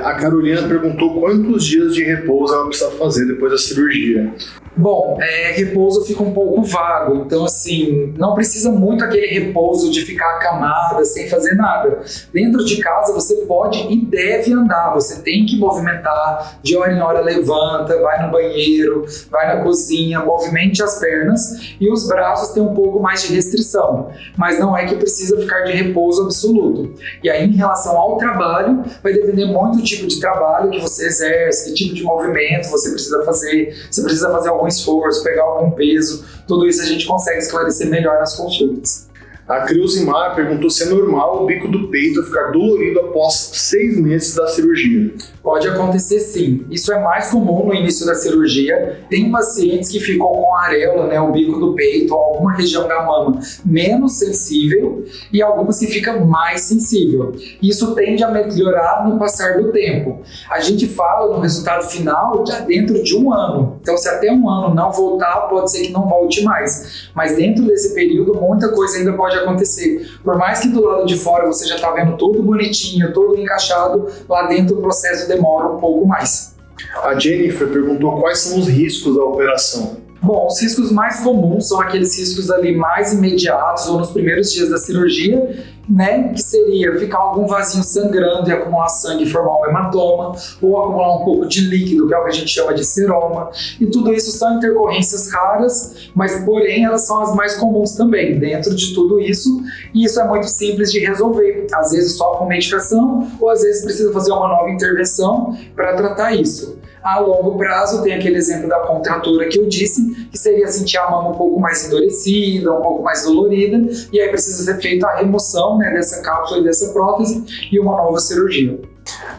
A Carolina perguntou quantos dias de repouso ela precisa fazer depois da cirurgia. Bom, repouso fica um pouco vago, então assim, não precisa muito aquele repouso de ficar acamada, sem fazer nada. Dentro de casa você pode e deve andar, você tem que movimentar, de hora em hora levanta, vai no banheiro, vai na cozinha, movimente as pernas e os braços têm um pouco mais de restrição, mas não é que precisa ficar de repouso absoluto. E aí em relação ao trabalho, vai depender muito do tipo de trabalho que você exerce, que tipo de movimento você precisa fazer, você precisa fazer algum esforço, pegar algum peso, tudo isso a gente consegue esclarecer melhor nas consultas. A Creusimar perguntou se é normal o bico do peito ficar dolorido após 6 meses da cirurgia. Pode acontecer sim. Isso é mais comum no início da cirurgia. Tem pacientes que ficam com a areola, né, o bico do peito, ou alguma região da mama menos sensível e algumas que ficam mais sensível. Isso tende a melhorar no passar do tempo. A gente fala no resultado final já dentro de 1 ano. Então, se até 1 ano não voltar, pode ser que não volte mais. Mas dentro desse período, muita coisa ainda pode acontecer. Por mais que do lado de fora você já está vendo tudo bonitinho, tudo encaixado, lá dentro o processo demora um pouco mais. A Jennifer perguntou quais são os riscos da operação. Bom, os riscos mais comuns são aqueles riscos ali mais imediatos ou nos primeiros dias da cirurgia, né, que seria ficar algum vasinho sangrando e acumular sangue e formar um hematoma, ou acumular um pouco de líquido, que é o que a gente chama de seroma, e tudo isso são intercorrências raras, mas porém elas são as mais comuns também, dentro de tudo isso, e isso é muito simples de resolver, às vezes só com medicação, ou às vezes precisa fazer uma nova intervenção para tratar isso. A longo prazo tem aquele exemplo da contratura que eu disse, que seria sentir a mama um pouco mais endurecida, um pouco mais dolorida, e aí precisa ser feita a remoção, né, dessa cápsula e dessa prótese e uma nova cirurgia.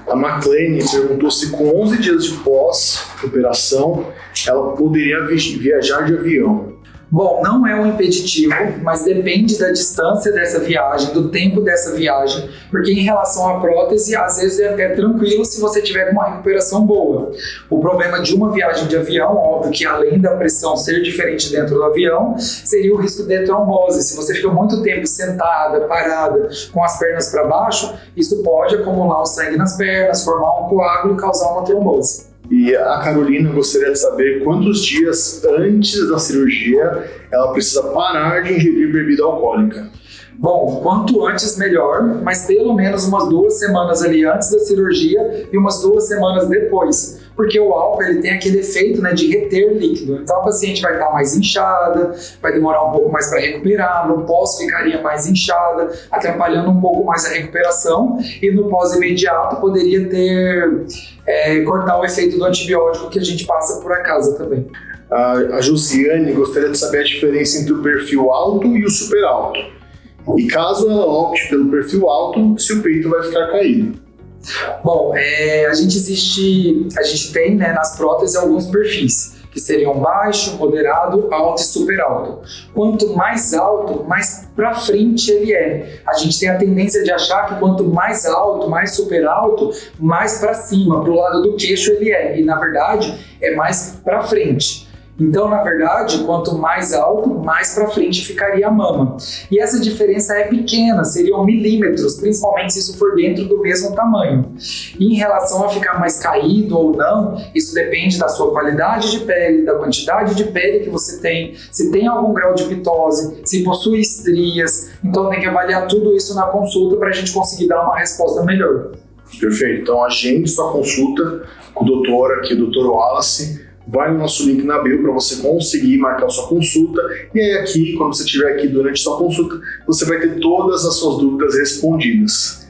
A McLean perguntou se com 11 dias de pós-operação ela poderia viajar de avião. Bom, não é um impeditivo, mas depende da distância dessa viagem, do tempo dessa viagem, porque em relação à prótese, às vezes é até tranquilo se você tiver uma recuperação boa. O problema de uma viagem de avião, óbvio que além da pressão ser diferente dentro do avião, seria o risco de trombose. Se você fica muito tempo sentada, parada, com as pernas para baixo, isso pode acumular o sangue nas pernas, formar um coágulo e causar uma trombose. E a Carolina gostaria de saber quantos dias antes da cirurgia ela precisa parar de ingerir bebida alcoólica. Bom, quanto antes melhor, mas pelo menos umas 2 semanas ali antes da cirurgia e umas 2 semanas depois, porque o álcool ele tem aquele efeito, né, de reter líquido, então a paciente vai estar mais inchada, vai demorar um pouco mais para recuperar, no pós ficaria mais inchada, atrapalhando um pouco mais a recuperação e no pós imediato poderia ter cortar o efeito do antibiótico que a gente passa por a casa também. A Josiane gostaria de saber a diferença entre o perfil alto e o super alto. E caso ela opte pelo perfil alto, se o peito vai ficar caído. Bom, a gente tem, né, nas próteses alguns perfis, que seriam baixo, moderado, alto e super alto. Quanto mais alto, mais para frente ele é. A gente tem a tendência de achar que quanto mais alto, mais super alto, mais para cima, para o lado do queixo ele é. E na verdade é mais para frente. Então, na verdade, quanto mais alto, mais para frente ficaria a mama. E essa diferença é pequena, seriam milímetros, principalmente se isso for dentro do mesmo tamanho. E em relação a ficar mais caído ou não, isso depende da sua qualidade de pele, da quantidade de pele que você tem, se tem algum grau de pitose, se possui estrias. Então, tem que avaliar tudo isso na consulta para a gente conseguir dar uma resposta melhor. Perfeito. Então, agende sua consulta com o doutor aqui, o Dr. Wallace. Vai no nosso link na bio para você conseguir marcar sua consulta e aí aqui, quando você estiver aqui durante sua consulta, você vai ter todas as suas dúvidas respondidas.